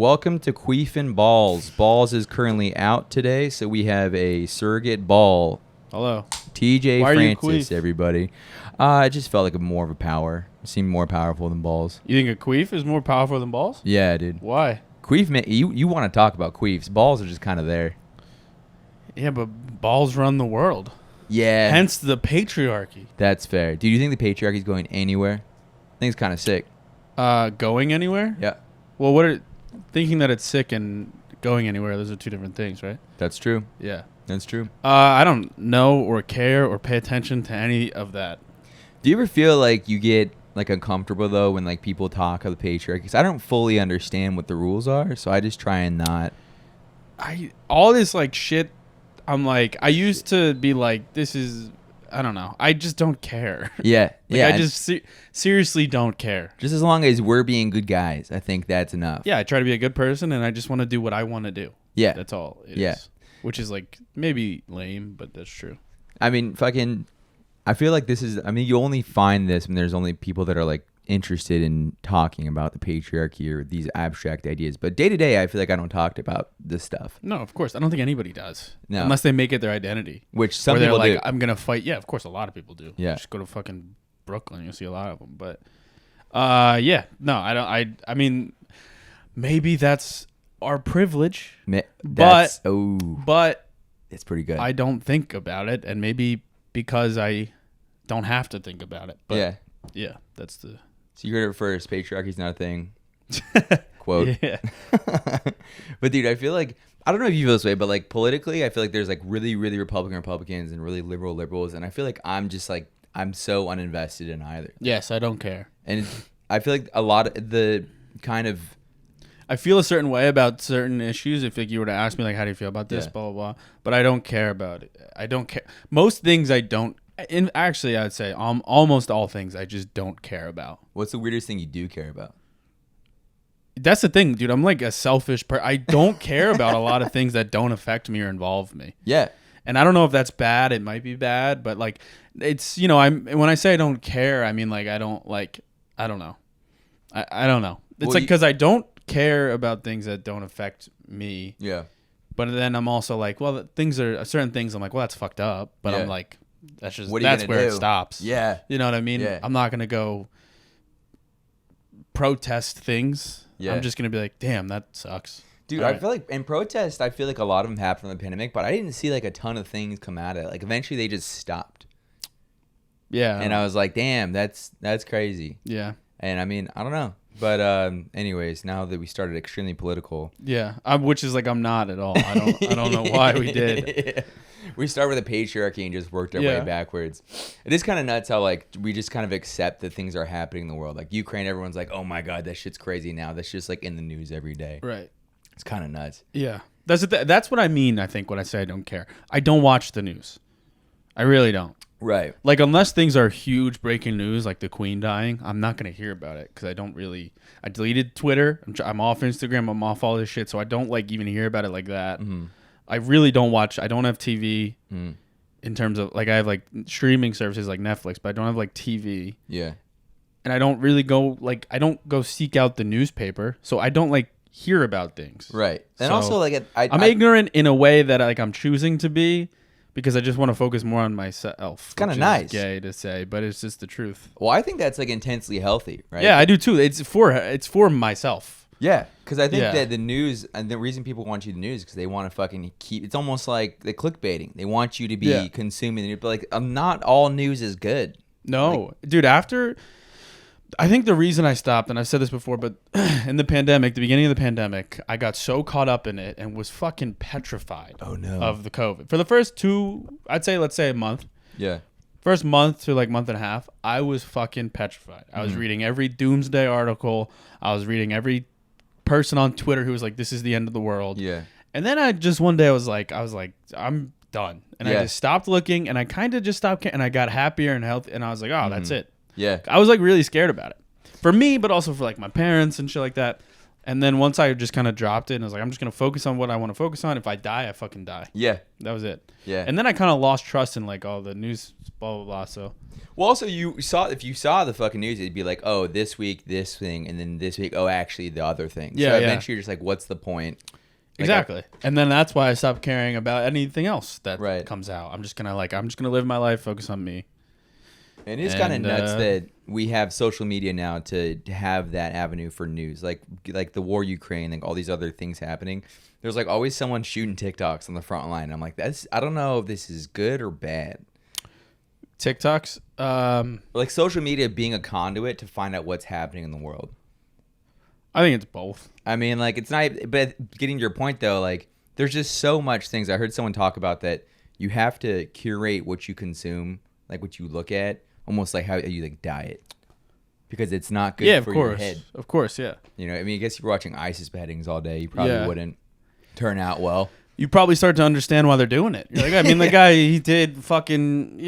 Welcome to Queef and Balls. Balls is currently out today, so we have a surrogate ball. Hello. TJ Why are you Francis, Queef? everybody. It just felt like more of a power. It seemed more powerful than Balls. You think a queef is more powerful than balls? Yeah, dude. Why? Queef, you want to talk about queefs. Balls are just kind of there. Yeah, but balls run the world. Yeah. Hence the patriarchy. That's fair. Do you think the patriarchy is going anywhere? I think it's kind of sick. Going anywhere? Yeah. Well, thinking that it's sick and going anywhere, those are two different things, right? That's true. Yeah. That's true. I don't know or care or pay attention to any of that. Do you ever feel like you get like uncomfortable though when like people talk of the patriarchy? Because I don't fully understand what the rules are, so I just try and not. All this like shit. I'm like, I used to be like, this is, I don't know. I just don't care. Yeah. Yeah. I just seriously don't care. Just as long as we're being good guys, I think that's enough. Yeah, I try to be a good person, and I just want to do what I want to do. Yeah. That's all it Yeah. is. Which is like maybe lame, but that's true. I mean, I feel like you only find this when there's only people that are like interested in talking about the patriarchy or these abstract ideas. But day to day, I feel like I don't talk about this stuff. No, of course. I don't think anybody does. No. Unless they make it their identity. Which some they're people like, do. I'm going to fight. Yeah, of course, a lot of people do. Yeah. Just go to fucking Brooklyn. You'll see a lot of them. But, yeah. No, I don't. I mean, maybe that's our privilege. But it's pretty good. I don't think about it. And maybe because I don't have to think about it. But yeah, that's the... So you heard it first. Patriarchy's not a thing. Quote. Yeah. But dude, I feel like, I don't know if you feel this way, but like politically, I feel like there's like really, really Republicans and really liberals. And I feel like I'm so uninvested in either. Yes, I don't care. And I feel like a lot of the kind of... I feel a certain way about certain issues. If like you were to ask me like, how do you feel about this, blah, blah, blah. But I don't care about it. I don't care. Most things I don't. Actually, I'd say almost all things I just don't care about. What's the weirdest thing you do care about? That's the thing, dude. I'm like a selfish person. I don't care about a lot of things that don't affect me or involve me. Yeah. And I don't know if that's bad. It might be bad, but like it's, when I say I don't care, I mean like I don't know. I don't know. It's because I don't care about things that don't affect me. Yeah. But then I'm also like, well, certain things I'm like, well, that's fucked up. But I'm like, that's where it stops. Yeah. You know what I mean? Yeah. I'm not going to go protest things. Yeah. I'm just going to be like, damn, that sucks. Dude, I feel like in protest, I feel like a lot of them happened from the pandemic, but I didn't see like a ton of things come out of it. Like eventually they just stopped. Yeah. And I was like, damn, that's crazy. Yeah. And I mean, I don't know. But anyways, now that we started extremely political. Yeah. Which is like, I'm not at all. I don't know why we did. We started with a patriarchy and just worked our way backwards. It is kind of nuts how like we just kind of accept that things are happening in the world. Like Ukraine, everyone's like, oh my God, that shit's crazy now. That's just like in the news every day. Right. It's kind of nuts. Yeah. That's what I mean, I think, when I say I don't care. I don't watch the news. I really don't. Right. Like, unless things are huge breaking news, like the Queen dying, I'm not going to hear about it because I deleted Twitter. I'm off Instagram. I'm off all this shit. So I don't like even hear about it like that. Mm-hmm. I really don't watch. I don't have TV in terms of like I have like streaming services like Netflix, but I don't have like TV. Yeah. And I don't really go seek out the newspaper. So I don't like hear about things. Right. And so also like I'm ignorant in a way that like I'm choosing to be. Because I just want to focus more on myself. It's kind of nice. Gay to say, but it's just the truth. Well, I think that's like intensely healthy, right? Yeah, I do too. It's for myself. Yeah, because I think that the news, and the reason people want you to news is because they want to fucking keep. It's almost like the clickbaiting. They want you to be consuming the news, but like not all news is good. No, dude. I think the reason I stopped, and I've said this before, but in the beginning of the pandemic, I got so caught up in it and was fucking petrified of the COVID. For the first let's say a month. Yeah. First month to like month and a half, I was fucking petrified. I was reading every doomsday article. I was reading every person on Twitter who was like, this is the end of the world. Yeah. And then one day I was like, I'm done. And I just stopped looking and I kind of just stopped and I got happier and healthy. And I was like, oh, that's it. Yeah. I was like really scared about it for me, but also for like my parents and shit like that. And then once I just kind of dropped it and I was like, I'm just going to focus on what I want to focus on. If I die, I fucking die. Yeah. That was it. Yeah. And then I kind of lost trust in like all the news, blah, blah, blah. So. Well, also, if you saw the fucking news, it'd be like, oh, this week, this thing, and then this week, oh, actually, the other thing. Yeah, so eventually you're just like, what's the point? Like, exactly. And then that's why I stopped caring about anything else that comes out. I'm just going to live my life, focus on me. And it's kind of nuts that we have social media now to have that avenue for news, like the war Ukraine, like all these other things happening. There's like always someone shooting TikToks on the front line. I'm like, I don't know if this is good or bad. TikToks, like social media being a conduit to find out what's happening in the world. I think it's both. I mean, like it's not. But getting to your point though, like there's just so much things. I heard someone talk about that. You have to curate what you consume, like what you look at. Almost like how you like diet, because it's not good for your head. Of course, yeah. You know, I mean, I guess if you're watching ISIS beheadings all day, you probably wouldn't turn out well. You probably start to understand why they're doing it. You're like, I mean, the guy, he did fucking,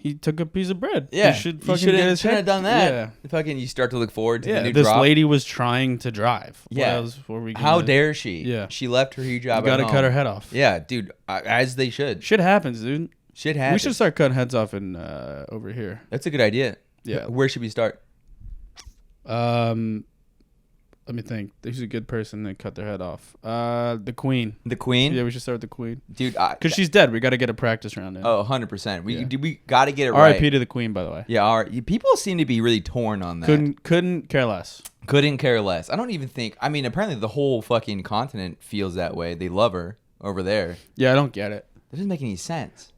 he took a piece of bread. Yeah, he should fucking get his shouldn't head. have done that. Yeah. Fucking, you start to look forward to the new this drop. lady was trying to drive. Yeah. How dare she? Yeah. She left her hijab. You gotta cut her head off. Yeah, dude, as they should. Shit happens, dude. Shit happens. We should start cutting heads off in over here. That's a good idea. Yeah. Where should we start? Let me think. Who's a good person to cut their head off? The Queen. The Queen? Yeah, we should start with the Queen. Dude, because she's dead. We got to get a practice round in. Oh, 100%. We got to get it right. R.I.P. to the Queen, by the way. Yeah, people seem to be really torn on that. Couldn't care less. Couldn't care less. I don't even think. I mean, apparently the whole fucking continent feels that way. They love her over there. Yeah, I don't get it. That doesn't make any sense.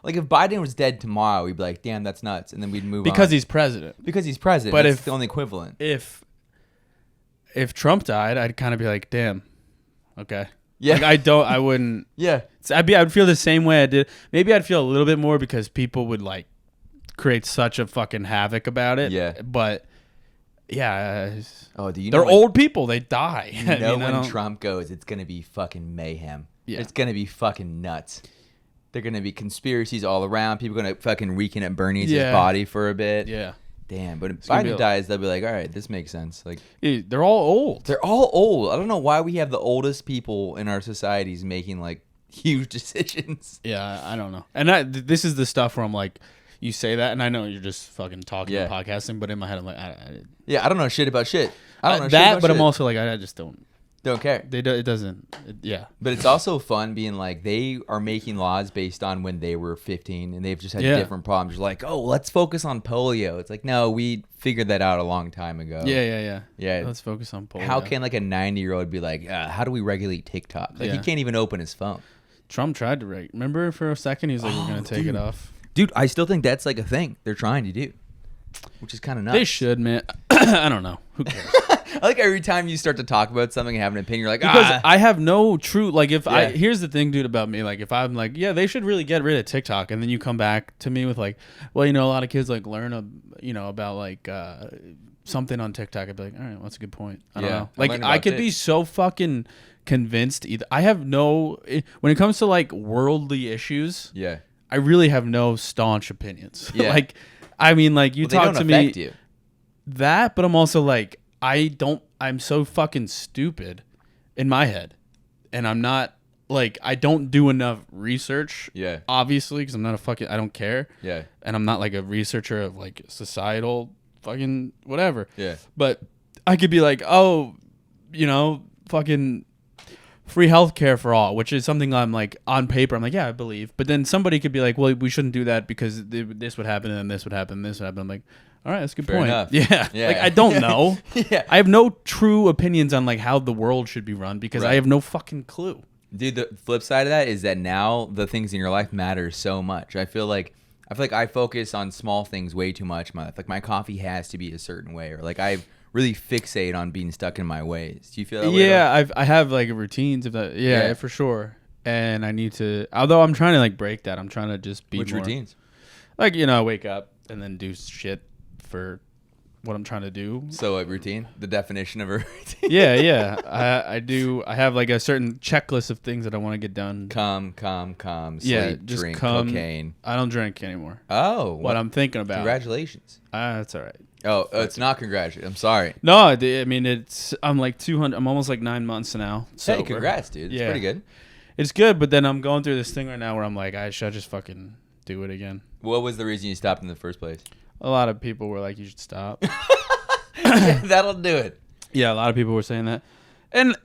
Like if Biden was dead tomorrow, we'd be like, "Damn, that's nuts," and then we'd move on. Because he's president. Because he's president. But that's the only equivalent. If Trump died, I'd kind of be like, "Damn, okay." Yeah. Like I wouldn't. Yeah. I'd feel the same way I did. Maybe I'd feel a little bit more because people would like create such a fucking havoc about it. Yeah. But yeah. Oh, do you know? They're old people. They die. You know when Trump goes, it's gonna be fucking mayhem. Yeah. It's gonna be fucking nuts. They're going to be conspiracies all around. People are going to fucking weekend at Bernie's body for a bit. Yeah. Damn. But if Biden dies, they'll be like, all right, this makes sense. Like, they're all old. They're all old. I don't know why we have the oldest people in our societies making like huge decisions. Yeah, I don't know. And this is the stuff where I'm like, you say that, and I know you're just fucking talking and podcasting, but in my head, I'm like, I don't know shit about shit. I don't know that, shit about but shit. I'm also like, I just don't care. It doesn't. Yeah. But it's also fun being like they are making laws based on when they were 15 and they've just had different problems. Like, oh, let's focus on polio. It's like, no, we figured that out a long time ago. Yeah. Yeah. Let's focus on polio. How can like a 90-year-old be like, how do we regulate TikTok? Like he can't even open his phone. Trump tried to regulate. Remember for a second he was like, we're going to take it off. Dude, I still think that's like a thing they're trying to do, which is kind of nuts. They should, man. I don't know. Who cares? I like every time you start to talk about something and have an opinion, you're like, because I have no true, like here's the thing, dude, about me. Like if I'm like, yeah, they should really get rid of TikTok. And then you come back to me with like, well, a lot of kids like learn, about like something on TikTok. I'd be like, all right, well, that's a good point. I don't know. Like I could be so fucking convinced either. I have when it comes to like worldly issues. Yeah. I really have no staunch opinions. Yeah. Like, I mean, like you talk to me you. That, but I'm also like, I'm so fucking stupid in my head. And I'm not like, I don't do enough research. Yeah. Obviously, because I'm not I don't care. Yeah. And I'm not like a researcher of like societal fucking whatever. Yeah. But I could be like, oh, fucking free healthcare for all, which is something I'm like on paper. I'm like, yeah, I believe. But then somebody could be like, well, we shouldn't do that because this would happen and then this would happen and this would happen. I'm like, all right, that's a good point. Enough. Yeah. Like I don't know. Yeah. I have no true opinions on like how the world should be run because I have no fucking clue. Dude, the flip side of that is that now the things in your life matter so much. I feel like I focus on small things way too much in my life. Like my coffee has to be a certain way, or like I really fixate on being stuck in my ways. Do you feel that way? Yeah, I have like routines of that. Yeah, for sure. And I need to, although I'm trying to like break that. I'm trying to just be Which more routines? Like, I wake up and then do shit for what I'm trying to do. So a routine, the definition of a routine. Yeah. I do. I have like a certain checklist of things that I want to get done. Calm, sleep, drink, cocaine. I don't drink anymore. Oh. What I'm thinking about. Congratulations. That's all right. It's not congratulations. I'm sorry. No, I mean I'm like 200. I'm almost like 9 months now. Hey, congrats, dude. It's pretty good. It's good, but then I'm going through this thing right now where I'm like, I should just fucking do it again. What was the reason you stopped in the first place? A lot of people were like, you should stop. Yeah, that'll do it. Yeah, a lot of people were saying that. And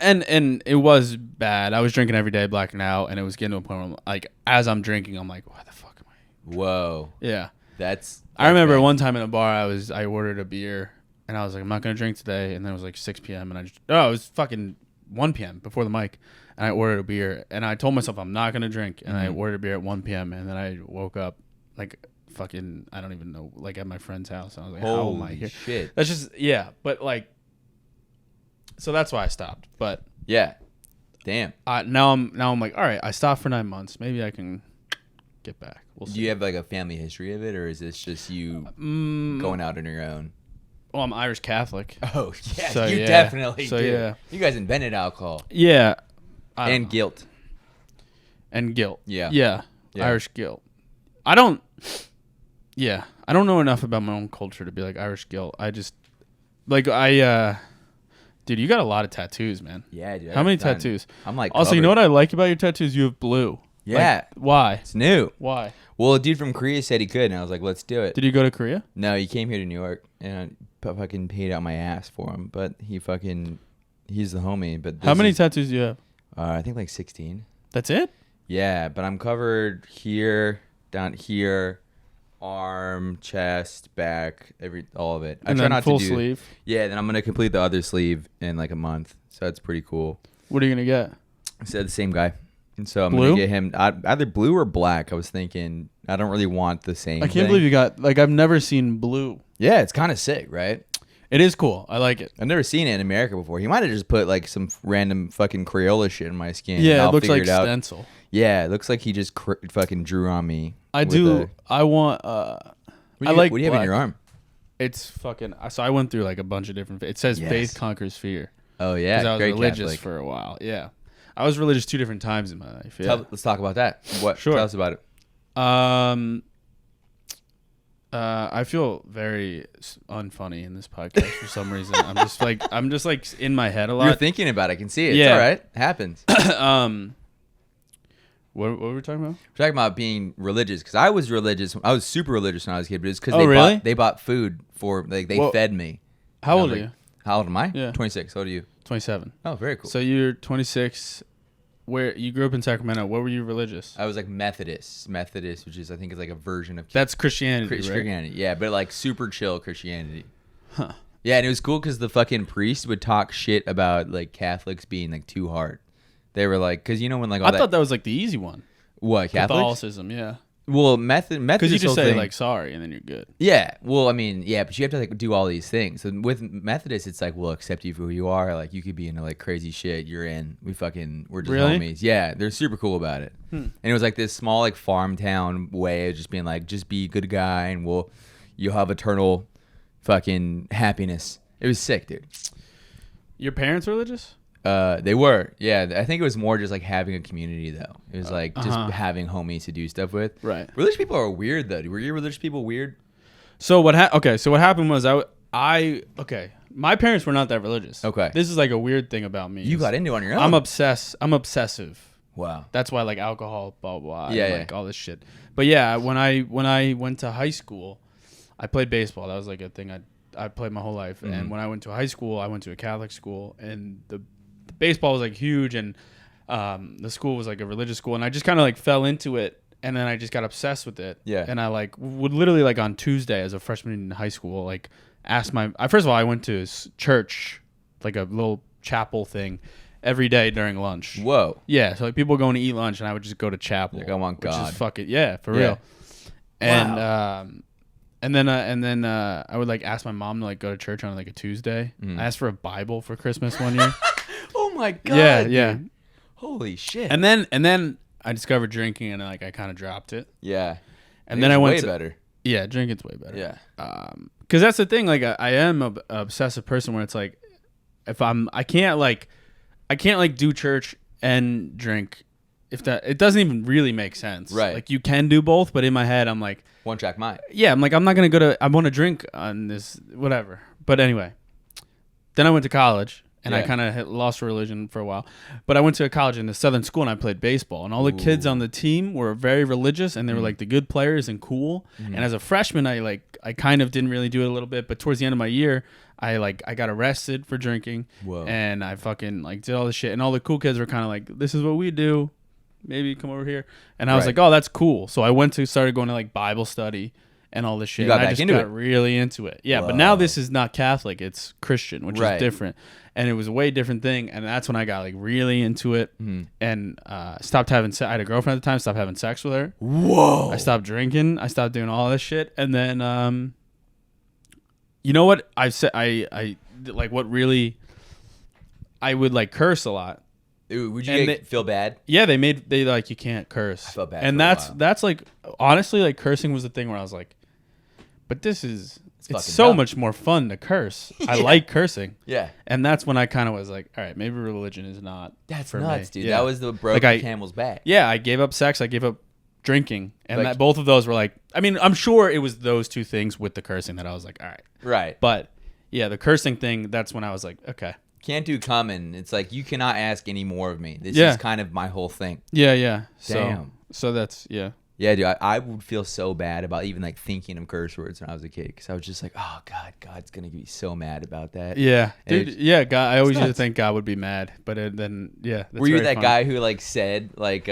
it was bad. I was drinking every day, blacking out, and it was getting to a point where I'm like, as I'm drinking, I'm like, why the fuck am I? Whoa. Yeah. That's I remember bad. one time in a bar, I ordered a beer, and I was like, I'm not gonna drink today. And then it was like 6 p.m. and it was fucking 1 p.m. before the mic, and I ordered a beer, and I told myself I'm not gonna drink, and I ordered a beer at 1 p.m. and then I woke up like fucking I don't even know, like at my friend's house. And I was like, how am I here? Shit. That's just but like, so that's why I stopped. But Yeah. Damn. now I'm like, all right, I stopped for 9 months. Maybe I can get back. We'll see. Do you have like a family history of it, or is this just you going out on your own? Well, I'm Irish Catholic. Oh yeah, So, you yeah. definitely So, do. yeah. You guys invented alcohol Yeah. and guilt. And guilt. Yeah. Yeah. Irish guilt. I don't know enough about my own culture to be like Irish guilt. I just dude, you got a lot of tattoos, man. Yeah, dude. How many tattoos? I'm like Also, covered. you know what I like about your tattoos? You have blue. Yeah. Like, why? It's new. Why? Well, a dude from Korea said he could, and I was like, let's do it. Did you go to Korea? No, he came here to New York, and I fucking paid out my ass for him. But he's the homie. But How many tattoos do you have? I think like 16. That's it? Yeah, but I'm covered here, down here, arm, chest, back, all of it. And then full sleeve. Yeah, then I'm gonna complete the other sleeve in like a month, so that's pretty cool. What are you gonna get? I said the same guy, and so I'm Blue? gonna get him either blue or black. I was thinking I don't really want the same. I can't believe you got I've never seen blue. Yeah, it's kind of sick, right? It is cool. I like it. I've never seen it in America before. He might have just put like some random fucking Crayola shit in my skin. Yeah, I'll it looks figure like it out. stencil. Yeah, it looks like he just fucking drew on me. I with do. I want. What I like. What do you have in black. your arm? It's fucking. So I went through like a bunch of different. It says Yes. faith conquers fear. Oh yeah, Because I was great religious Catholic. for a while. Yeah, I was religious 2 different times in my life. Yeah. Let's talk about that. What? Sure. Tell us about it. I feel very unfunny in this podcast for some reason. I'm just like in my head a lot. You're thinking about it. I can see it. Yeah. It's all right. It happens. What were we talking about? We're talking about being religious because I was religious. I was super religious when I was a kid, but it's because they bought food for they fed me. How old are are you? How old am I? Yeah. 26. How old are you? 27. Oh, very cool. So you're 26. Where you grew up in Sacramento? What were you religious? I was like Methodist, which is I think is like a version of That's Christianity, right? Christianity. Yeah, but like super chill Christianity. Huh. Yeah, and it was cool because the fucking priest would talk shit about like Catholics being like too hard. They were like, because you know when like all I thought that was like the easy one. What Catholics? Catholicism, yeah. Well, Methodist. Because you just say thing, like sorry and then you're good. Yeah. Well, I mean, yeah, but you have to like do all these things. And with Methodist, it's like we'll accept you for who you are. Like you could be into like crazy shit. You're in. We're just Really? homies. Yeah, they're super cool about it. And it was like this small like farm town way of just being like, just be a good guy and you'll have eternal fucking happiness. It was sick, dude. Your parents religious? They were. Yeah, I think it was more just like having a community though. It was like just having homies to do stuff with. Right. Religious people are weird though. Were your religious people weird? So what happened was my parents were not that religious. Okay. This is like a weird thing about me. You got into it on your own. I'm obsessive. Wow. That's why like alcohol, blah blah. Yeah, and, like all this shit. But yeah, when I went to high school, I played baseball. That was like a thing I played my whole life. And when I went to high school, I went to a Catholic school, and the baseball was like huge, and the school was like a religious school, and I just kind of like fell into it, and then I just got obsessed with it. Yeah. And I like would literally like on Tuesday as a freshman in high school, like ask first of all, I went to church, like a little chapel thing, every day during lunch. Whoa. Yeah. So like people going to eat lunch, and I would just go to chapel. Like I want God. Which is fuck it. Yeah, for real. And then I would like ask my mom to like go to church on like a Tuesday. I asked for a Bible for Christmas one year. Oh my God. Yeah, dude. yeah. Holy shit. And then I discovered drinking, and like I kind of dropped it. Yeah. And then I went way to, better. Yeah, drinking's way better. Yeah. Because that's the thing. Like I am a obsessive person where it's like, if I can't do church and drink it doesn't even really make sense. Right. Like you can do both, but in my head I'm like, one track mind. yeah, I'm like, I'm not gonna I want to drink on this whatever. But anyway, then I went to college. And I kind of lost religion for a while. But I went to a college in the southern school and I played baseball. And all the kids on the team were very religious and they were like the good players and cool. And as a freshman, I kind of didn't really do it a little bit. But towards the end of my year, I got arrested for drinking. Whoa. And I fucking like did all this shit. And all the cool kids were kind of like, this is what we do. Maybe come over here. And I was like, oh, that's cool. So I started going to like Bible study and all this shit. You got and I back just into got it. really into it. Yeah, Whoa. but now this is not Catholic. It's Christian, which Right. is different. And it was a way different thing. And that's when I got like really into it and stopped having sex. I had a girlfriend at the time, stopped having sex with her. Whoa. I stopped drinking. I stopped doing all this shit. And then, you know what? I said, I like what really, I would like curse a lot. Ooh, would you feel bad? Yeah, they like, you can't curse. I felt bad And for a while. that's like, honestly, like cursing was the thing where I was like, but this is, it's fucking so dumb. much more fun to curse. I like cursing. Yeah. And that's when I kind of was like, all right, maybe religion is not That's for nuts, me. dude. Yeah. That was the broken camel's back. Yeah, I gave up sex. I gave up drinking. And Like- that both of those were like, I mean, I'm sure it was those two things with the cursing that I was like, all right. Right. But yeah, the cursing thing, that's when I was like, okay. Can't do coming. It's like, you cannot ask any more of me. This Yeah. is kind of my whole thing. Yeah. Damn. So that's, yeah. Yeah, dude, I would feel so bad about even like thinking of curse words when I was a kid because I was just like, oh God's gonna be so mad about that. Yeah, And dude. Yeah, God. I always used to nuts. think God would be mad, but then yeah. That's Were you very that funny. guy who like said like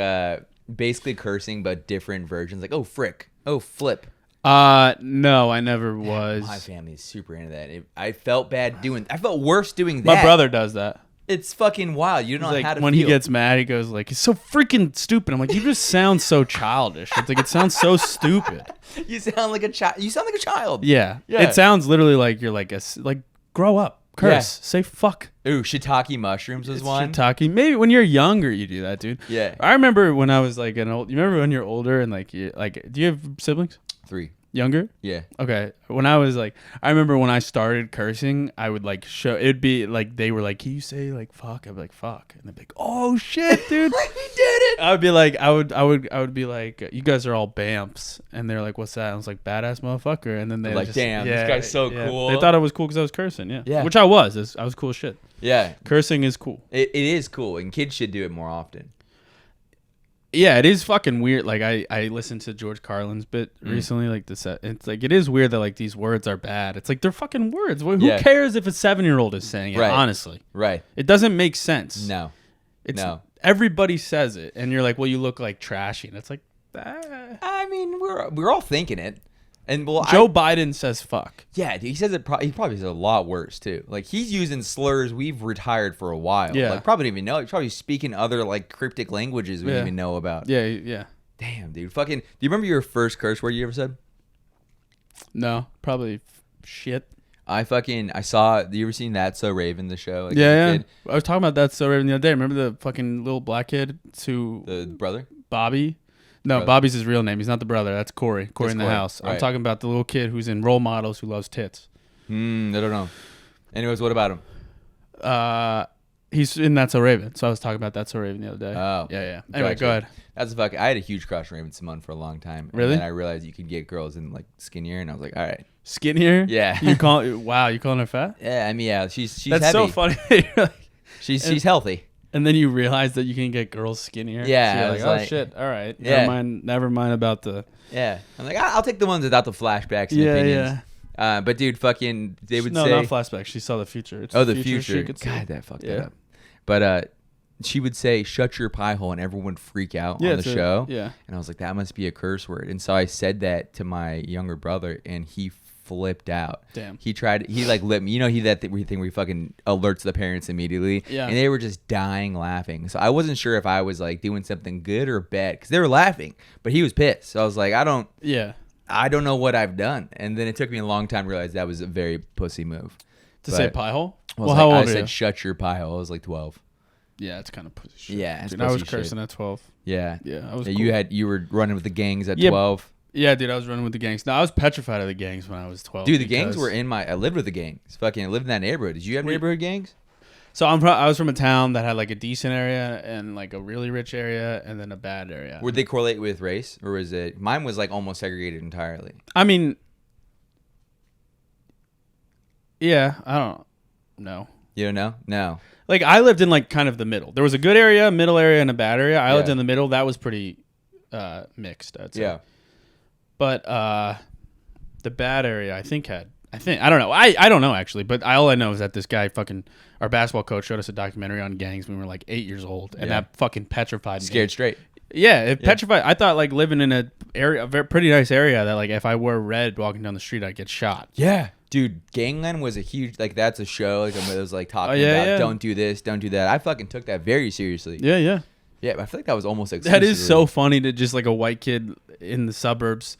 basically cursing but different versions, like oh frick, oh flip? No, I never was. My family is super into that. I felt bad doing. I felt worse doing that. My brother does that. It's fucking wild. You don't know Like how to when feel. he gets mad, he goes like, "It's so freaking stupid." I'm like, "You just sound so childish." It's like it sounds so stupid. You sound like a child. You sound like a child. Yeah. Yeah. It sounds literally like you're like grow up, curse, Yeah. say fuck. Ooh, shiitake mushrooms was It's one. shiitake. Maybe when you're younger, you do that, dude. Yeah. I remember when I was like you remember when you're older and like do you have siblings? 3. Younger? Yeah. Okay. When I was like, I remember when I started cursing, I would like it'd be like, they were like, can you say like fuck? I'd be like, fuck. And they'd be like, oh shit, dude. Like we did it. I would be like, I would be like, you guys are all bamps. And they're like, what's that? I was like, badass motherfucker. And then they Like, just, damn, this guy's so cool. They thought I was cool because I was cursing. Yeah. Yeah. Which I was. I was cool as shit. Yeah. Cursing is cool. It is cool, and kids should do it more often. Yeah, it is fucking weird. Like I listened to George Carlin's bit recently, like this. It's like it is weird that like these words are bad. It's like they're fucking words. Who Yeah. cares if a 7-year-old is saying it? Right. Honestly, Right. it doesn't make sense. No. It's No. everybody says it, and you're like, well, you look like trashy, and it's like, I mean, we're all thinking it, and well, Joe Biden says fuck. yeah, dude, he says it. He probably says it a lot worse too. Like he's using slurs we've retired for a while. Yeah. Like probably didn't even know. He's probably speaking other like cryptic languages we Yeah. didn't even know about. Yeah. Damn, dude. Fucking. Do you remember your first curse word you ever said? No, probably shit. I saw. You ever seen That So Raven, the show? Like, as a Yeah. kid? I was talking about that so Raven the other day. Remember the fucking little black kid The brother. Bobby? No, Brother. Bobby's his real name. He's not the brother. That's Corey. Corey That's in the Corey. house. I'm Right. talking about the little kid who's in Role Models who loves tits. I don't know. Anyways, what about him? He's in That's So Raven. So I was talking about That's So Raven the other day. Oh. Yeah. Anyway, Gotcha. go ahead. That's a fucking. I had a huge crush on Raven Simone for a long time. Really? And then I realized you could get girls in like skinnier, and I was like, all right. Skinnier? Yeah. You calling her fat? Yeah, I mean, yeah, she's That's heavy. so funny. You're like- She's healthy. and then you realize that you can get girls skinnier. Yeah, So you're I like, was oh like- shit. All right. Yeah. Never mind about the. Yeah, I'm like, I'll take the ones without the flashbacks and Yeah, opinions. But dude, fucking, they would no, say, not flashback. She saw the future. It's oh, the She future. could see. God, that fucked Yeah. that up. But she would say, "Shut your pie hole," and everyone would freak out on the it's a- show. Yeah. And I was like, that must be a curse word. And so I said that to my younger brother, and he flipped out. Damn. He like lit me. You know, that thing where he fucking alerts the parents immediately. Yeah. And they were just dying laughing. So I wasn't sure if I was like doing something good or bad because they were laughing, but he was pissed. So I was like, I don't know what I've done. And then it took me a long time to realize that was a very pussy move. To But say pie hole? I was Well, like- how old I are said, you? "Shut your pie hole." I was like 12. Yeah, it's kind of pussy shit. Yeah, it's Dude, I was pussy shit. cursing at 12. Yeah. Yeah, I was. Yeah, cool. you were running with the gangs at Yeah, 12. Yeah, dude, I was running with the gangs. No, I was petrified of the gangs when I was 12. Dude, the gangs because- were in I lived with the gangs. Fucking, I lived in that neighborhood. Did you have neighborhood gangs? So I was from a town that had like a decent area and like a really rich area and then a bad area. Would they correlate with race, or was it? Mine was like almost segregated entirely. I mean, yeah, I don't know. You don't know? No. Like I lived in like kind of the middle. There was a good area, middle area, and a bad area. I lived Yeah. in the middle. That was pretty mixed, I'd say. Yeah. But the bad area, I don't know. I don't know actually, but all I know is that this guy our basketball coach showed us a documentary on gangs when we were like 8 years old, and that fucking petrified me. Scared straight. Yeah, it petrified. I thought like living in a pretty nice area that like if I wore red walking down the street, I'd get shot. Yeah. Dude, Gangland was a huge, like, that's a show. Like, it was like talking about don't do this, don't do that. I fucking took that very seriously. Yeah. Yeah, I feel like that was almost like That is so funny to just like a white kid in the suburbs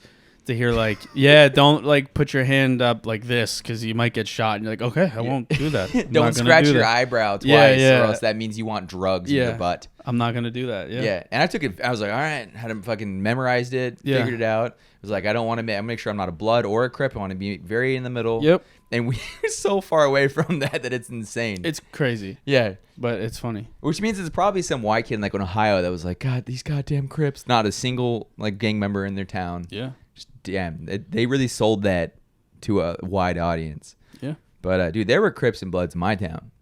to hear like, yeah, don't like put your hand up like this because you might get shot. And you're like, okay, I won't do that. Don't scratch your eyebrow twice, or else that means you want drugs in your butt. I'm not gonna do that. Yeah. And I took it. I was like, all right, had him fucking memorized it, figured it out. It was like, I don't want to make sure I'm not a blood or a Crip. I want to be very in the middle. Yep. And we're so far away from that it's insane. It's crazy. Yeah. But it's funny. Which means it's probably some white kid like in Ohio that was like, God, these goddamn Crips. Not a single like gang member in their town. Yeah. Just, damn, they really sold that to a wide audience. Yeah. But dude, there were Crips and Bloods in my town.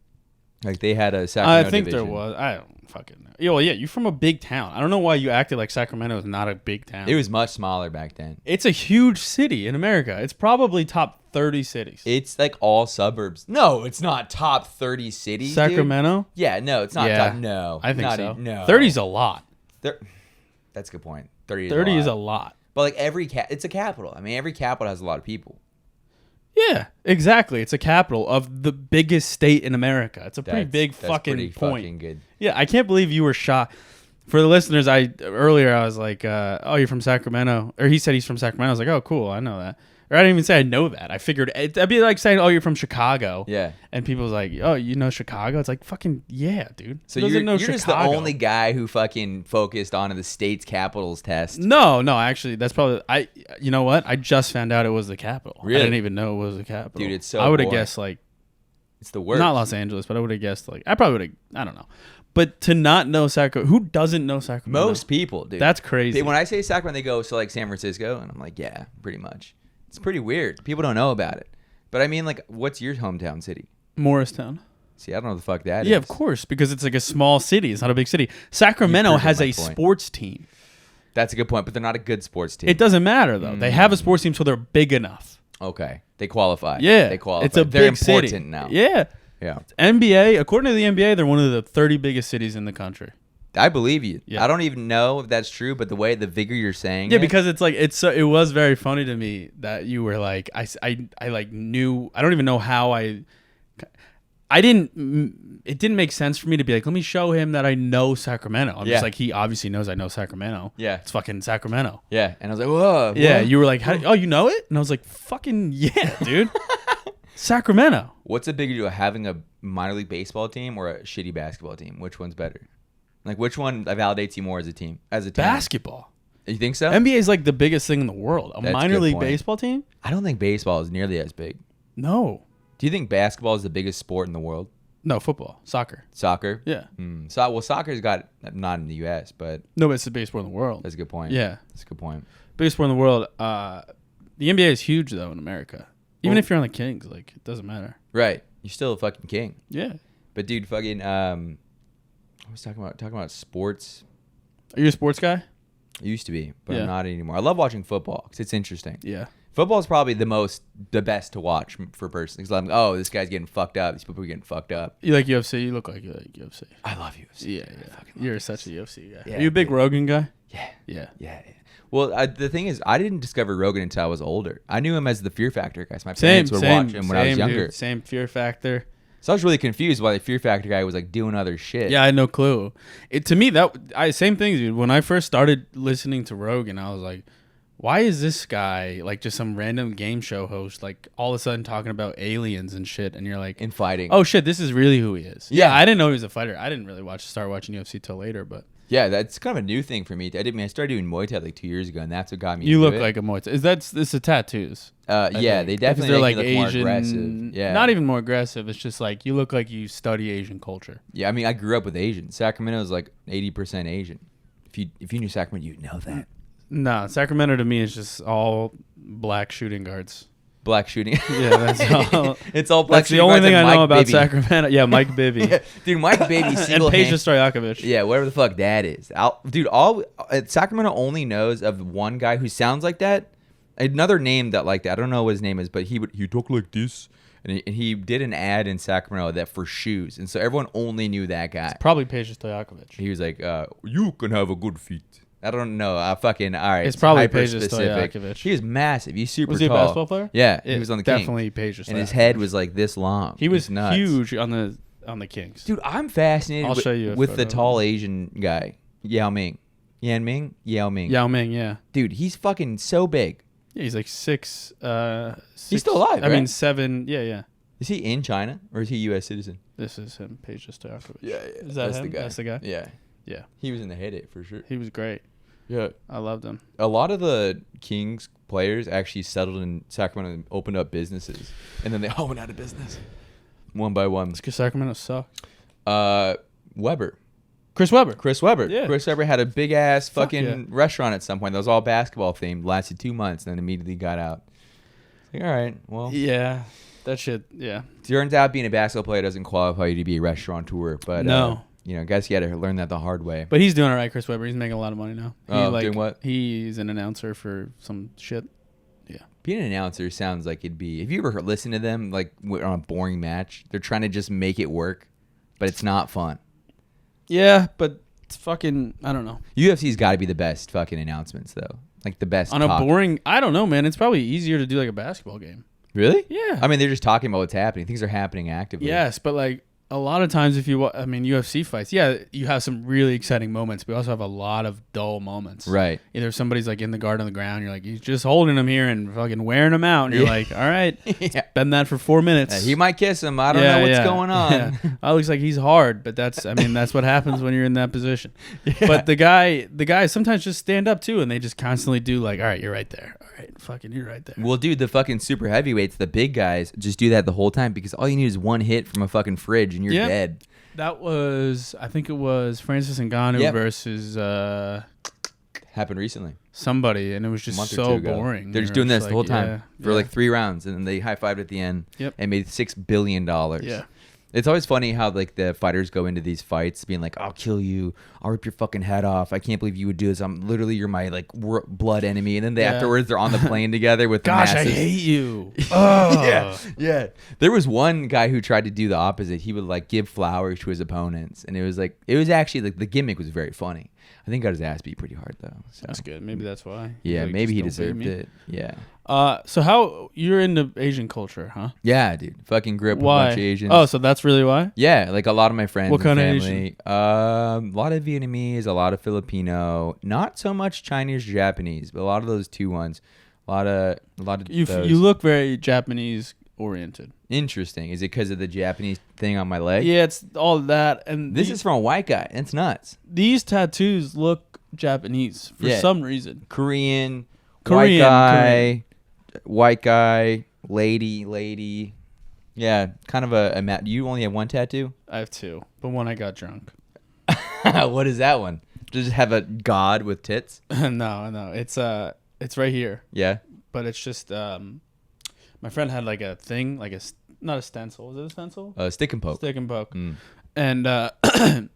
Like they had a Sacramento I think division. there was. I don't fucking know. Yeah, well, yeah, you're from a big town. I don't know why you acted like Sacramento is not a big town. It was much smaller back then. It's a huge city in America. It's probably top 30 cities. It's like all suburbs. No, it's not top 30 cities. Sacramento? Dude. Yeah, no, it's not top. No, I think not so. No, 30's a lot. That's a good point. 30 is a lot. But like it's a capital. I mean, every capital has a lot of people. Yeah, exactly. It's a capital of the biggest state in America. It's a pretty big fucking pretty point. Fucking good. Yeah, I can't believe you were shocked. For the listeners, earlier I was like, "Oh, you're from Sacramento," or he said he's from Sacramento. I was like, "Oh, cool, I know that." Or I didn't even say I know that. I figured that'd be like saying, "Oh, you're from Chicago." Yeah. And people was like, "Oh, you know Chicago?" It's like, fucking yeah, dude. So Who doesn't know you're just the only guy who fucking focused on the state's capitals test. No, actually, that's probably You know what? I just found out it was the capital. Really? I didn't even know it was the capital. Dude, it's so I would have boring. guessed like It's the worst. not Los Angeles, but I would have guessed like I probably would have. I don't know. But to not know Sacramento, who doesn't know Sacramento? Most people, dude. That's crazy. When I say Sacramento, they go, so like San Francisco, and I'm like, yeah, pretty much. It's pretty weird. People don't know about it. But I mean, like, what's your hometown city? Morristown. See, I don't know the fuck that is. Yeah, of course, because it's like a small city. It's not a big city. Sacramento has a my point. sports team. That's a good point, but they're not a good sports team. It doesn't matter though. They have a sports team, so they're big enough. Okay. They qualify. Yeah, They qualify. It's a they're big important city now. Yeah. Yeah. NBA, according to the NBA, they're one of the 30 biggest cities in the country. I believe you. Yeah. I don't even know if that's true, but the vigor you're saying Yeah, it, because it's like it was very funny to me that you were like I like knew. I don't even know how I didn't. It didn't make sense for me to be like, let me show him that I know Sacramento. I'm just like, he obviously knows I know Sacramento. Yeah. It's fucking Sacramento. Yeah. And I was like, whoa. Yeah, what? you were like, oh, you know it? And I was like, fucking yeah, dude. Sacramento. What's a bigger deal, having a minor league baseball team or a shitty basketball team? Which one's better? Like, which one validates you more as a team? Basketball. You think so? NBA is like the biggest thing in the world. A That's a minor good league point. baseball team? I don't think baseball is nearly as big. No. Do you think basketball is the biggest sport in the world? No, football. Soccer. Soccer? Yeah. Soccer's got, not in the U.S., but No, but it's the biggest sport in the world. that's a good point. Yeah. That's a good point. Biggest sport in the world. The NBA is huge, though, in America. Even if you're on the Kings, like, it doesn't matter. Right. You're still a fucking king. Yeah. But, dude, fucking, I was talking about sports. Are you a sports guy? I used to be, but Yeah. I'm not anymore. I love watching football because it's interesting. Yeah. Football is probably the best to watch for person. Because I'm like, oh, this guy's getting fucked up. These people are getting fucked up. You like UFC? You look like you like UFC. I love UFC. Yeah. You're such a UFC guy. Yeah, Are you a big dude. Rogan guy? Yeah. Yeah. Well, the thing is, I didn't discover Rogan until I was older. I knew him as the Fear Factor guy. So my Same. parents would watch him when I was younger. Dude. Same Fear Factor. So I was really confused why the Fear Factor guy was like doing other shit. Yeah, I had no clue. To me, same thing, dude. When I first started listening to Rogan, I was like, why is this guy like just some random game show host, like all of a sudden talking about aliens and shit? And you're like, In fighting. oh shit, this is really who he is. Yeah. I didn't know he was a fighter. I didn't really start watching UFC till later, but Yeah, that's kind of a new thing for me. I started doing Muay Thai like 2 years ago, and that's what got me. You into look it. like a Muay Thai. It's the tattoos. Yeah, they definitely they're make like you look Asian, more aggressive. Yeah, not even more aggressive. It's just like you look like you study Asian culture. Yeah, I mean, I grew up with Asian. Sacramento is like 80% Asian. If you knew Sacramento, you'd know that. No, Sacramento to me is just all black shooting guards. Black shooting. Yeah, that's all. It's all black. That's the shooting only guards thing and I know Mike about Bibby. Sacramento. Yeah, Mike Bibby. Yeah, dude, Mike Bibby And single Peja hand. Stojakovic. Yeah, whatever the fuck that is. Sacramento only knows of one guy who sounds like that. Another name that like that. I don't know what his name is, but he talk like this, and he did an ad in Sacramento that for shoes, and so everyone only knew that guy. Probably Peja Stojakovic. He was like, "You can have a good feet." I don't know. All right. It's probably hyper Peja specific. Stojakovic. He was massive. He's super Was he a tall. basketball player? Yeah, he was on the Kings. Definitely Peja Stojakovic. And his head was like this long. He was nuts. huge on the Kings. Dude, I'm fascinated I'll show you a with the photo. tall Asian guy, Yao Ming. Yao Ming? Yao Ming, yeah. Dude, he's fucking so big. Yeah, he's like six. He's still alive, I mean, right? 7. Yeah. Is he in China or is he a U.S. citizen? This is him, Peja Stojakovic. Yeah. Is that That's him? the guy. That's the guy? Yeah. Yeah. He was in the heyday for sure. He was great. Yeah. I loved him. A lot of the Kings players actually settled in Sacramento and opened up businesses. And then they all went out of business. One by one. It's because Sacramento sucks. Weber. Chris Webber. Chris Webber. Yeah. Chris Webber had a big ass Fuck fucking yeah. restaurant at some point that was all basketball themed. Lasted 2 months and then immediately got out. Like, all right, well. Yeah. That shit, yeah. Turns out being a basketball player doesn't qualify you to be a restaurateur. But, No. I guess you got to learn that the hard way. But he's doing all right, Chris Webber. He's making a lot of money now. Doing what? He's an announcer for some shit. Yeah. Being an announcer sounds like it'd be. Have you ever listened to them like on a boring match? They're trying to just make it work, but it's not fun. Yeah, but it's fucking, I don't know. UFC's got to be the best fucking announcements though. Like the best. On a boring, I don't know, man. It's probably easier to do like a basketball game. Really? Yeah. I mean, they're just talking about what's happening. Things are happening actively. Yes, but like a lot of times if you, UFC fights, yeah, you have some really exciting moments, but you also have a lot of dull moments. Right. Either somebody's like in the guard on the ground, you're like, he's just holding him here and fucking wearing him out. And you're like, all right, Yeah. bend that for 4 minutes. He might kiss him. I don't know what's going on. Yeah. It looks like he's hard, but that's what happens when you're in that position. Yeah. But the guys sometimes just stand up too, and they just constantly do like, all right, you're right there. All right, fucking, you're right there. Well, dude, the fucking super heavyweights, the big guys, just do that the whole time because all you need is one hit from a fucking fridge and you're dead. That was, I think it was Francis Ngannou versus happened recently. Somebody, and it was just so boring. They're just doing this the whole time for like 3 rounds, and then they high-fived at the end and made $6 billion. Yeah. It's always funny how like the fighters go into these fights being like, I'll kill you. I'll rip your fucking head off. I can't believe you would do this. You're my like blood enemy. And then afterwards they're on the plane together with the Gosh, masses. I hate you. Oh. Yeah. There was one guy who tried to do the opposite. He would like give flowers to his opponents. And it was actually like the gimmick was very funny. I think he got his ass beat pretty hard though. So. That's good. Maybe that's why. Yeah, like, maybe he deserved it. Yeah. So how you're into Asian culture, huh? Yeah, dude. Fucking grew up with a Why? bunch of Asians. Oh, so that's really why? Yeah, like a lot of my friends. What and kind of family. A lot of Vietnamese, a lot of Filipino, not so much Chinese, Japanese, but a lot of those two ones. A lot of those. You look very Japanese oriented. Interesting. Is it because of the Japanese thing on my leg? Yeah, it's all that. And this is from a white guy. That's nuts. These tattoos look Japanese for some reason. Korean, white guy, lady. Yeah, kind of a you only have one tattoo? I have 2, but one I got drunk. What is that one? Does it have a god with tits? No. It's right here. Yeah. But it's just my friend had like a thing, like not a stencil. Was it a stencil? Stick and poke. Stick and poke. And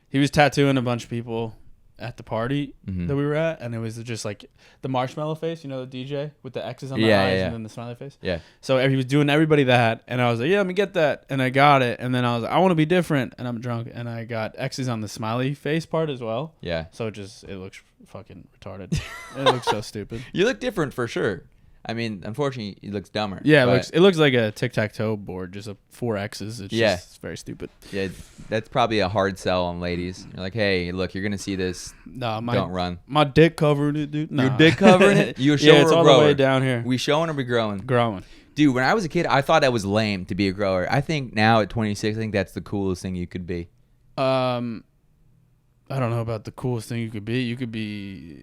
he was tattooing a bunch of people at the party that we were at, and it was just like the marshmallow face, the DJ with the X's on the eyes and then the smiley face. Yeah. So he was doing everybody that, and I was like, yeah, let me get that, and I got it, and then I was like, I want to be different, and I'm drunk, and I got X's on the smiley face part as well. Yeah. So it looks fucking retarded. It looks so stupid. You look different for sure. I mean, unfortunately, it looks dumber. Yeah, it looks like a tic-tac-toe board, just 4 X's. It's very stupid. Yeah, that's probably a hard sell on ladies. You're like, hey, look, you're gonna see this. No, don't run. My dick covering it, dude. Nah. Your dick covering it? You showing it's or all grower? the way down here. We showing or we growing? Growing. Dude, when I was a kid, I thought that was lame to be a grower. I think now at 26, I think that's the coolest thing you could be. I don't know about the coolest thing you could be. You could be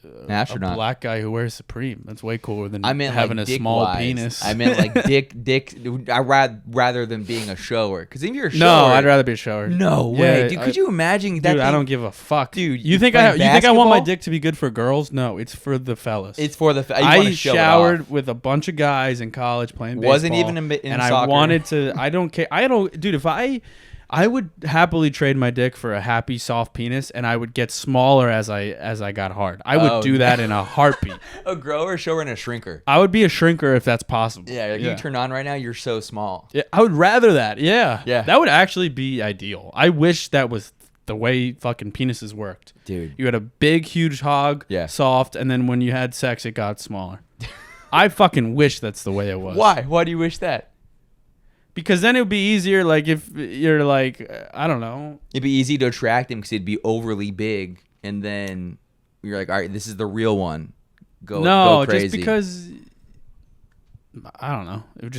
An astronaut. a black guy who wears Supreme. That's way cooler than I meant having like a small dick-wise. penis. I meant like dick. I rather than being a shower. Because if you're a shower, No, I'd rather be a shower. No way, dude. Could you imagine that? Dude, I thing? don't give a fuck, Dude, You think I want my basketball? dick to be good for girls? No, it's for the fellas. It's for the. You I wanna show it showered off. with a bunch of guys in college playing baseball. Wasn't even in and soccer. I wanted to. I don't care. I don't, dude. If I would happily trade my dick for a happy soft penis, and I would get smaller as I got hard. I would do that in a heartbeat. A grower, a shower, and a shrinker. I would be a shrinker if that's possible. Yeah, like you turn on right now, you're so small. Yeah, I would rather that. Yeah. Yeah. That would actually be ideal. I wish that was the way fucking penises worked. Dude. You had a big, huge hog, Yeah. soft, and then when you had sex, it got smaller. I fucking wish that's the way it was. Why? Why do you wish that? Because then it would be easier, like, if you're like, I don't know. It'd be easy to attract him because it'd be overly big, and then you're like, all right, this is the real one. Go crazy. Just because, I don't know. It would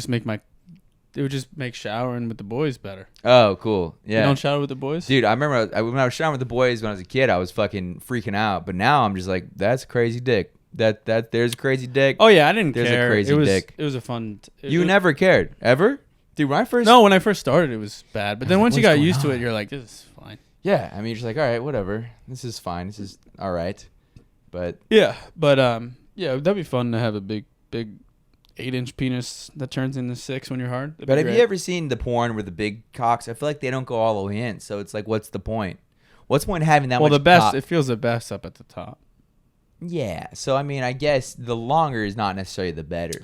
just make showering with the boys better. Oh, cool. Yeah. You don't shower with the boys? Dude, I remember when I was showering with the boys when I was a kid, I was fucking freaking out. But now I'm just like, that's a crazy dick. There's a crazy dick. Oh, yeah, I didn't There's care. a crazy dick. It was a fun... You never cared, ever? Dude, when I first... No, when I first started, it was bad. But then once you what's got going used to on? it, you're like, this is fine. Yeah, I mean, you're just like, all right, whatever. This is fine. This is all right. But Yeah, but yeah, that'd be fun to have a big 8-inch penis that turns into 6 when you're hard. have you ever seen the porn where the big cocks? I feel like they don't go all the way in. So it's like, what's the point? What's the point of having that much the best, cock? it feels the best up at the top. Yeah. So I mean, I guess the longer is not necessarily the better.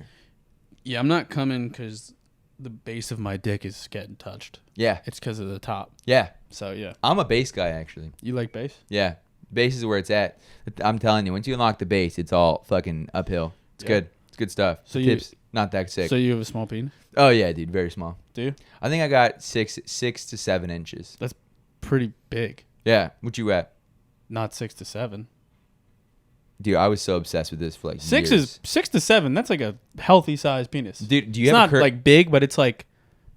Yeah, I'm not coming because the base of my dick is getting touched. Yeah. It's because of the top. Yeah. So yeah, I'm a bass guy actually. you like bass? Yeah. Bass is where it's at. I'm telling you, once you unlock the bass, it's all fucking uphill. It's good. It's good stuff. So The tips not that sick. So you have a small penis? Oh yeah, dude, very small. Do you? I think I got 6 to 7 inches. That's pretty big. Yeah. What you at? Not 6 to 7. Dude, I was so obsessed with this for like 6 years. is 6 to 7. That's like a healthy size penis. Dude, do you It's have not a like big, but it's like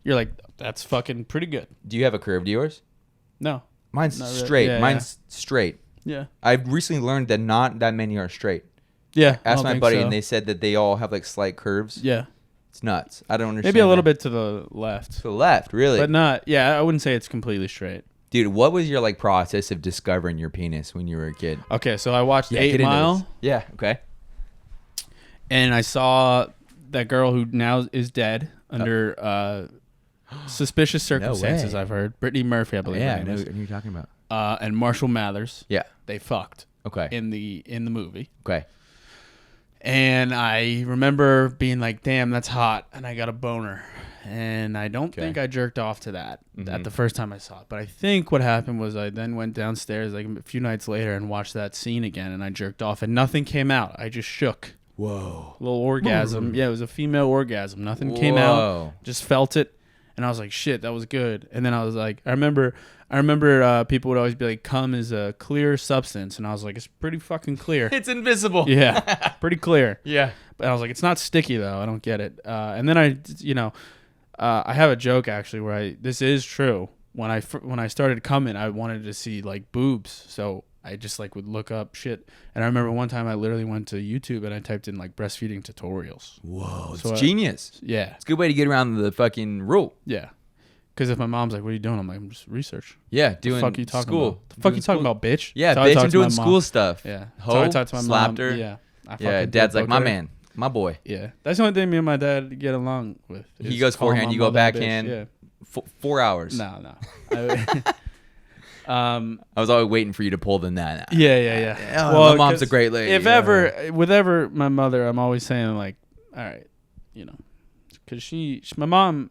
you're like that's fucking pretty good. Do you have a curve to yours? No. Mine's Not really. straight. Yeah, Mine's straight. Yeah. I've recently learned that not that many are straight. Yeah. I Asked don't my think buddy, so. and they said that they all have like slight curves. Yeah. It's nuts. I don't understand. Maybe a little that. bit to the left. to the left, really. But not, yeah, I wouldn't say it's completely straight. Dude, what was your like process of discovering your penis when you were a kid? Okay, so I watched get 8 into Mile, this. Yeah. Okay. and I saw that girl who now is dead under suspicious circumstances, way. I've heard. Brittany Murphy, I believe Yeah, her I know name what you're talking about. is. And Marshall Mathers. Yeah. They fucked Okay. in the movie. Okay. And I remember being like, damn, that's hot. And I got a boner. And I don't think I jerked off to that at the first time I saw it. But I think what happened was I then went downstairs like a few nights later and watched that scene again. And I jerked off and nothing came out. I just shook. Whoa. A little orgasm. Yeah, it was a female orgasm. Nothing came out. Just felt it. And I was like, shit, that was good. And then I was like, I remember people would always be like, cum is a clear substance. And I was like, it's pretty fucking clear. It's invisible. Yeah, pretty clear. Yeah. But I was like, it's not sticky though. I don't get it. And then I have a joke actually where this is true. When I started coming, I wanted to see like boobs. So I just like would look up shit. And I remember one time I literally went to YouTube and I typed in like breastfeeding tutorials. Whoa. It's So genius. Yeah. It's a good way to get around the fucking rule. Yeah. Because if my mom's like, what are you doing? I'm like, I'm just research. Yeah. The Doing fuck you talking school. about? The fuck you talking about, bitch? Yeah, That's how I bitch. talk I'm to my doing mom. school stuff. Yeah. That's Ho, how I talk to my slapped mom. her. Yeah. I Yeah. fucking Dad's like, book my her. man. My boy. Yeah. That's the only thing me and my dad get along with. He is goes calling forehand, my you go mother a bitch. backhand. Yeah. 4 hours. No. I was always waiting for you to pull the nah. Yeah. Oh, my mom's a great lady. If ever, my mother, I'm always saying like, all right, because my mom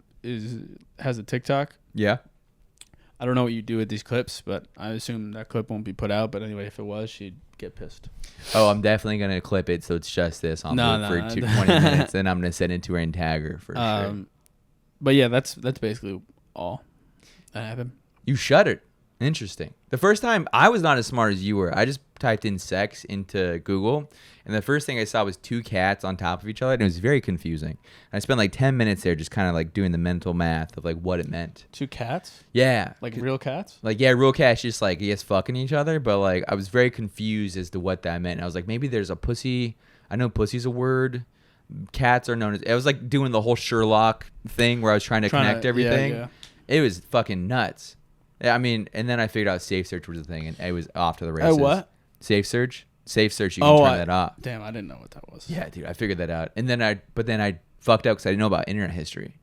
has a TikTok. Yeah. I don't know what you do with these clips, but I assume that clip won't be put out. But anyway, if it was, she'd get pissed. Oh, I'm definitely gonna clip it so it's just this on for 20 minutes, and I'm gonna send it to her and tag her for sure. But yeah, that's basically all that happened. You shuddered. Interesting. The first time, I was not as smart as you were. I just typed in sex into Google, and the first thing I saw was 2 cats on top of each other, and it was very confusing. And I spent like 10 minutes there just kind of like doing the mental math of like what it meant. 2 cats? Yeah. Like real cats? Like, yeah, real cats just like, yes, fucking each other, but like I was very confused as to what that meant. And I was like, maybe there's a pussy. I know pussy's a word. Cats are known as... I was like doing the whole Sherlock thing where I was trying to connect everything. Yeah. It was fucking nuts. I mean, and then I figured out safe search was a thing, and it was off to the races. What? Safe search? Safe search, you can turn that off. Damn, I didn't know what that was. Yeah, dude, I figured that out. And then I fucked up because I didn't know about internet history.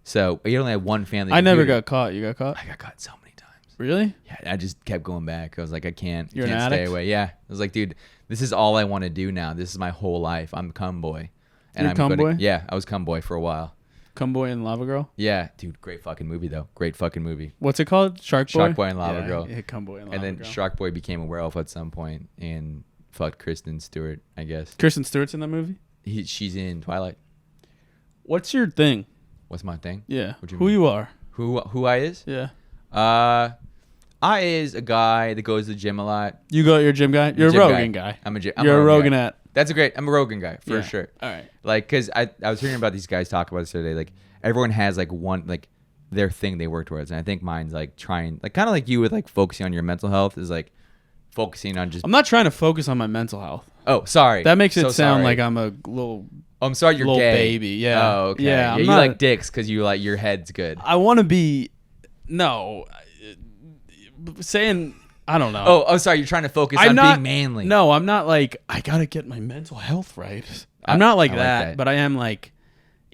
So you only had one family. I never got caught. You got caught? I got caught so many times. Really? Yeah, I just kept going back. I was like, I can't. You're can't an stay addict? away. Yeah, I was like, dude, this is all I want to do now. This is my whole life. I'm a cum boy. And You're a cum boy? Yeah, I was cum boy for a while. Cum Boy and Lava Girl? Yeah, dude, great fucking movie though. Great fucking movie. What's it called? Shark Boy? Shark Boy and Lava Girl. Yeah, Cum Boy and Lava And then Girl. Shark Boy became a werewolf at some point and fucked Kristen Stewart, I guess. Kristen Stewart's in that movie? She's in Twilight. What's your thing? What's my thing? Yeah. What do you Who mean? you are? Who I is? Yeah. I is a guy that goes to the gym a lot. You're a gym guy? You're a Gym Rogan guy. I'm a You're a Rogan Roganette. guy. That's a great. I'm a Rogan guy for Yeah. sure. All right. Like, cause I was hearing about these guys talk about this today. Like, everyone has like one like their thing they work towards, and I think mine's like trying, like kind of like you with like focusing on your mental health is like focusing on just. I'm not trying to focus on my mental health. Oh, sorry. That makes it So sound sorry. like I'm a little Oh, I'm sorry. You're little gay. baby. Yeah. Oh, okay. Yeah, Yeah, I'm you not- like dicks because you like your head's good. I want to be. No. Saying. I don't know. Oh, sorry. You're trying to focus on being manly. No, I'm not like, I got to get my mental health right. I'm not like, I that, but I am like,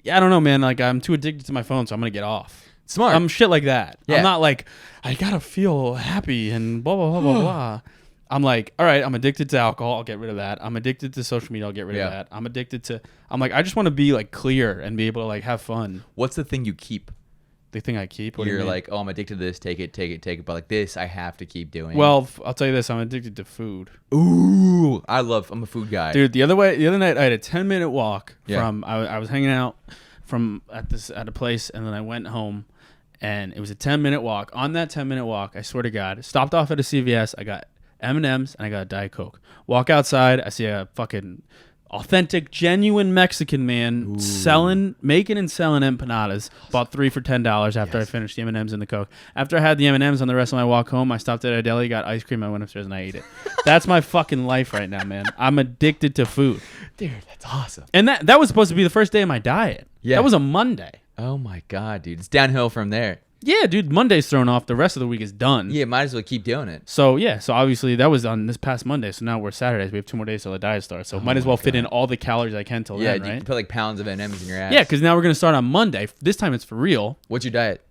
yeah, I don't know, man. Like, I'm too addicted to my phone, so I'm going to get off. Smart. I'm shit like that. Yeah. I'm not like, I got to feel happy and blah, blah, blah, blah, blah. I'm like, all right, I'm addicted to alcohol. I'll get rid of that. I'm addicted to social media. I'll get rid of that. I'm addicted to, I'm like, I just want to be like clear and be able to like have fun. What's the thing you keep? The thing I keep. What do you You're mean? like, oh, I'm addicted to this. Take it. But like this, I have to keep doing. Well, I'll tell you this. I'm addicted to food. Ooh, I'm a food guy. Dude, the other night I had a 10-minute walk Yeah. from I was hanging out at a place, and then I went home, and it was a 10-minute walk. On that 10-minute walk, I swear to God, stopped off at a CVS. I got M&Ms and I got a Diet Coke. Walk outside, I see a fucking authentic, genuine Mexican man making and selling empanadas. Bought 3 for $10 after I finished the M&Ms and the Coke. After I had the M&Ms on the rest of my walk home, I stopped at a deli, got ice cream, I went upstairs and I ate it. That's my fucking life right now, man. I'm addicted to food. Dude, that's awesome. And that was supposed to be the first day of my diet. Yeah. That was a Monday. Oh my God, dude. It's downhill from there. Yeah, dude, Monday's thrown off. The rest of the week is done. Yeah, might as well keep doing it. So obviously that was on this past Monday. So now we're Saturdays. We have 2 more days till the diet starts. So might as well fit in all the calories I can till Yeah, then, you right? can put like pounds of M&Ms in your ass. Yeah, because now we're gonna start on Monday. This time it's for real. What's your diet?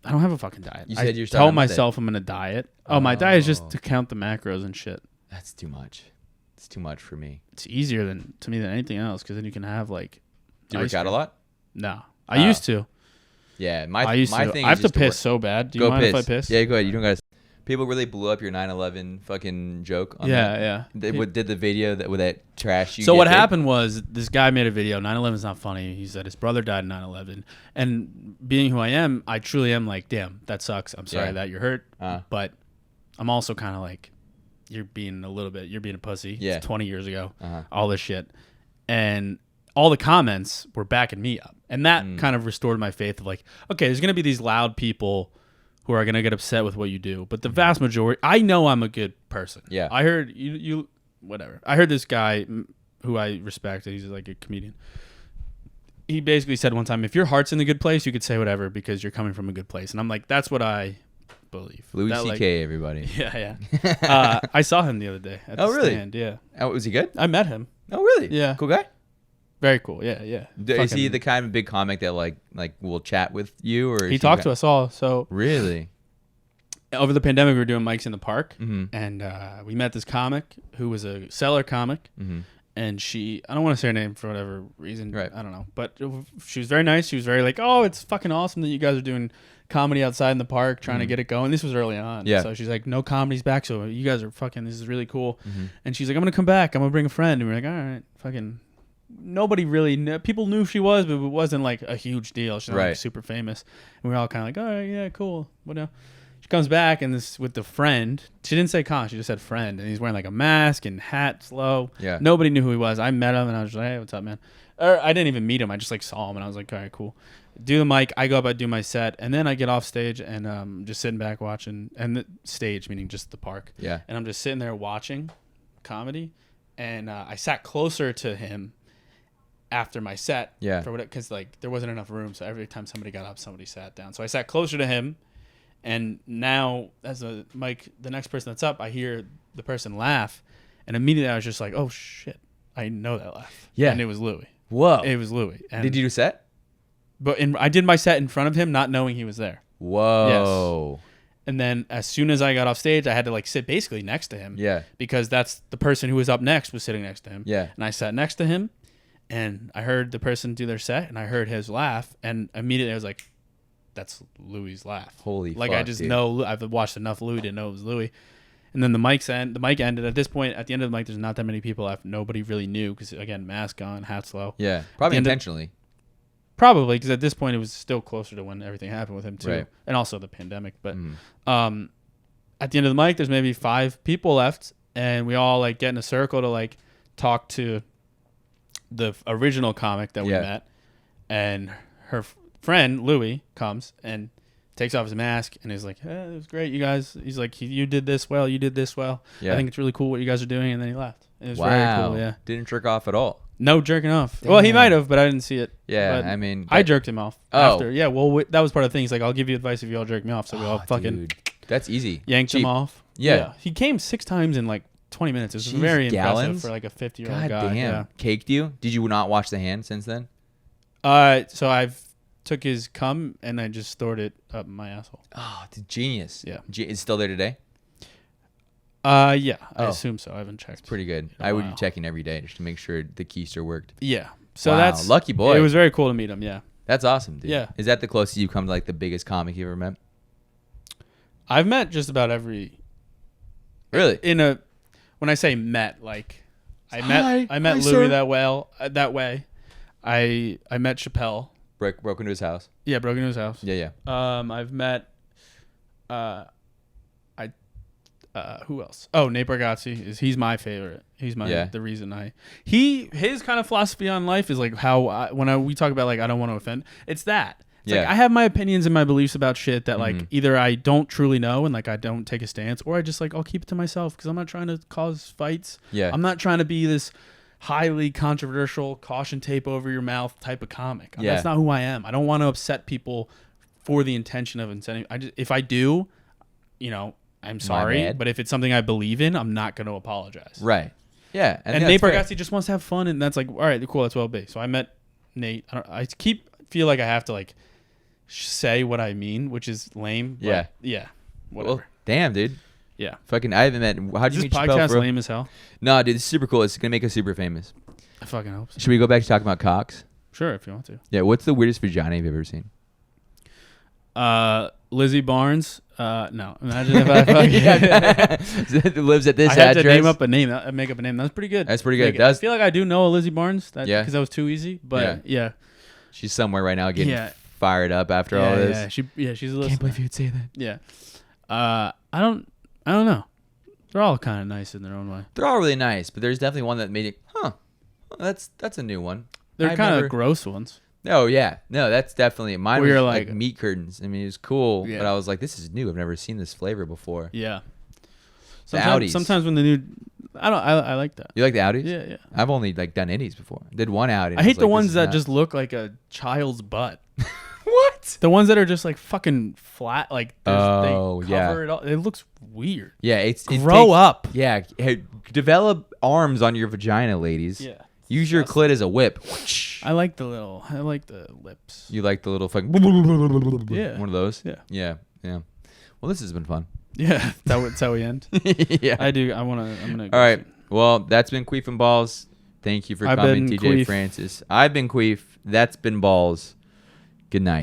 I don't have a fucking diet. You said I you're starting tell on Monday. myself I'm gonna diet. Oh, my diet is just to count the macros and shit. That's too much. It's too much for me. It's easier to me than anything else because then you can have like. Do you work ice out a cream. lot? No, I used to. Yeah, I used to. thing I have is to just piss work. so bad. Do you Go mind piss. if I piss? Yeah, go ahead. You don't got to. People really blew up your 9/11 fucking joke. On Yeah, that. yeah. They did the video with that trash. So what happened was this guy made a video. 9/11 is not funny. He said his brother died in 9/11. And being who I am, I truly am like, damn, that sucks. I'm sorry that you're hurt. But I'm also kind of like, you're being a pussy. Yeah. It's 20 years ago. All this shit. And all the comments were backing me up. And that kind of restored my faith of like, okay, there's going to be these loud people who are going to get upset with what you do. But the vast majority, I know I'm a good person. Yeah. I heard you whatever. I heard this guy who I respect. He's like a comedian. He basically said one time, if your heart's in a good place, you could say whatever because you're coming from a good place. And I'm like, that's what I believe. Louis That, C.K. Everybody. Yeah, yeah. I saw him the other day at the really? stand. Yeah. Oh, was he good? I met him. Oh, really? Yeah. Cool guy. Very cool. Yeah, yeah. Is he the kind of big comic that like will chat with you, or He talked to us all. So Really? over the pandemic, we were doing mics in the park, and we met this comic who was a seller comic, and I don't want to say her name for whatever reason, Right. I don't know, but she was very nice. She was very like, oh, it's fucking awesome that you guys are doing comedy outside in the park, trying to get it going. This was early on, Yeah. so she's like, no comedy's back, so you guys are fucking, this is really cool, and she's like, I'm gonna come back, I'm gonna bring a friend, and we're like, all right, fucking. Nobody really people knew who she was, but it wasn't like a huge deal. She's not like Right. super famous, and we were all kind of like, all right, yeah, cool, whatever. She comes back and this with the friend. She didn't say con. She just said friend. And he's wearing like a mask and hat, slow. Yeah. Nobody knew who he was. I met him and I was like, hey, what's up, man? Or I didn't even meet him. I just like saw him and I was like, all right, cool. Do the mic. I go up, I do my set. And then I get off stage and just sitting back watching. And the stage, meaning just the park. Yeah. And I'm just sitting there watching comedy. And I sat closer to him after my set. Yeah. Because like there wasn't enough room. So every time somebody got up, somebody sat down. So I sat closer to him. And now, as a Mike, the next person that's up, I hear the person laugh, and immediately I was just like, "Oh shit, I know that laugh." Yeah, and it was Louis. Whoa, it was Louis. And did you do a set? But I did my set in front of him, not knowing he was there. Whoa. Yes. And then as soon as I got off stage, I had to like sit basically next to him. Yeah. Because that's the person who was up next was sitting next to him. Yeah. And I sat next to him, and I heard the person do their set, and I heard his laugh, and immediately I was like, that's Louis' laugh. Holy like fuck, I just dude. know. I've watched enough Louis to know it was Louis. And then the mic ended. At this point, at the end of the mic, there's not that many people left. Nobody really knew because again, mask on, hats low. Yeah, probably intentionally. Probably because at this point it was still closer to when everything happened with him too, right. And also the pandemic. But at the end of the mic, there's maybe 5 people left, and we all like get in a circle to like talk to the original comic that we met, and her friend Louis comes and takes off his mask and is like, hey, it was great, you guys. He's like, you did this well, you did this well. Yeah. I think it's really cool what you guys are doing. And then he left. It was very cool. Yeah, didn't jerk off at all. No jerking off. Damn. Well, he might have, but I didn't see it. Yeah, but I mean, I jerked him off after. Yeah, well, that was part of the thing. He's like, I'll give you advice if you all jerk me off. So we all fucking dude. That's easy. Yanked him off. Yeah. He came 6 times in like 20 minutes. It was very impressive for like a 50-year-old guy. God damn. Yeah. Caked you? Did you not wash the hand since then? So I've took his cum and I just stored it up my asshole. Oh, it's genius. Yeah. It's still there today? Yeah, I assume so. I haven't checked. It's pretty good. I would be checking every day just to make sure the keister worked. Yeah. So that's lucky boy. It was very cool to meet him. Yeah. That's awesome, dude. Yeah. Is that the closest you come to like the biggest comic you ever met? I've met just about every. Really? When I say met, like I met Louis sir. that way. I met Chappelle. Broke into his house. Yeah, broke into his house. Yeah. I've met who else? Oh, Nate Bargatze he's my favorite. He's the reason his kind of philosophy on life is like how we talk about like I don't want to offend. It's that. It's like I have my opinions and my beliefs about shit that like either I don't truly know and like I don't take a stance, or I just like I'll keep it to myself because I'm not trying to cause fights. Yeah. I'm not trying to be this highly controversial caution tape over your mouth type of comic. Yeah. That's not who I am. I don't want to upset people for the intention of incenting. If I do, I'm sorry, but if it's something I believe in, I'm not going to apologize. Right. Yeah. And Nate Bargatze just wants to have fun, and that's like, all right, cool, that's well be. So I met Nate. I feel like I have to like say what I mean, which is lame. But yeah. Whatever. Well, damn, dude. Yeah. Fucking, I haven't met. How'd you meet Chappelle, podcast bro? lame as hell? No, dude, this is super cool. It's gonna make us super famous. I fucking hope so. Should we go back to talking about cocks? Sure, if you want to. Yeah. What's the weirdest vagina you've ever seen? Lizzie Barnes. No. Imagine if I fucking lives at this I had address. to make up a name. That's pretty good. That's pretty good. I feel like I do know a Lizzie Barnes. Because that was too easy. But yeah. She's somewhere right now getting fired up after all this. Yeah. She's a listener. Can't believe you'd say that. Yeah. I don't know. They're all kind of nice in their own way. They're all really nice, but there's definitely one that made it. That's a new one. They're kind of gross ones. Oh yeah, no, that's definitely mine. Where was you're like like meat curtains. I mean, it was cool, Yeah. but I was like, this is new. I've never seen this flavor before. Yeah. The Audis. Sometimes when the new, I like that. You like the Audis? Yeah. I've only like done indies before. Did one Audi. I hate the ones that just look like a child's butt. What? The ones that are just like fucking flat, like they yeah. cover it all. It looks weird. Yeah, it Grow up. Yeah, hey, develop arms on your vagina, ladies. Yeah. Use your clit as a whip. I like the lips. You like the little fucking Yeah. one of those? Yeah. Yeah. Well, this has been fun. Yeah, that's how we end. Yeah. I do. I'm gonna. All right. Well, that's been Queef and Balls. Thank you for coming, TJ Queef. Francis. I've been Queef. That's been Balls. Good night.